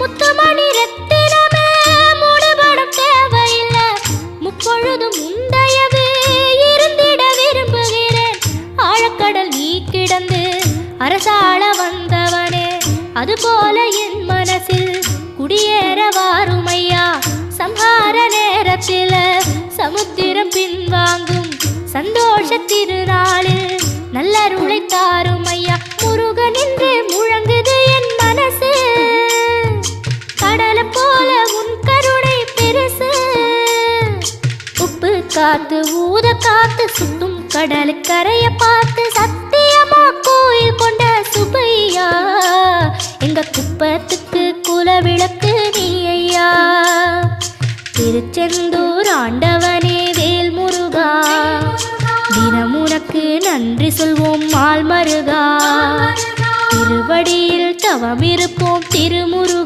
முத்துமணி ரத்தினமே மூடுபடம் தேவையில்லை, முப்பொழுதும் முந்தையவே இருந்திட விரும்புகிறேன். ஆழக்கடல் நீ கிடந்து அரசாள வந்தவனே, அதுபோல என் மனசில் குடியேற வாருமையா. சம்ஹார நேரத்தில் சமுத்திரம் பின்வாங்கும் சந்தோஷ திருநாளில் நல்லருளை தாருமையா. முருகன் என்று முழங்குது என் மனசு, கடலை போல உன் கருணை பெருசு. உப்பு காத்து ஊத காத்து சுத்தும் கடலு கரைய பார்த்து சத்தியமா கோயில் கொண்ட சுப்பையா. எங்க குப்பத்துக்கு குலவிளக்கு நீ ஐயா. திருச்செந்தூர் ஆண்டவனே வேல் முருகா, தினம் உனக்கு நன்றி சொல்வோம் மால் மருகா. திருவடியில் தவம் இருப்போம் திருமுருகா.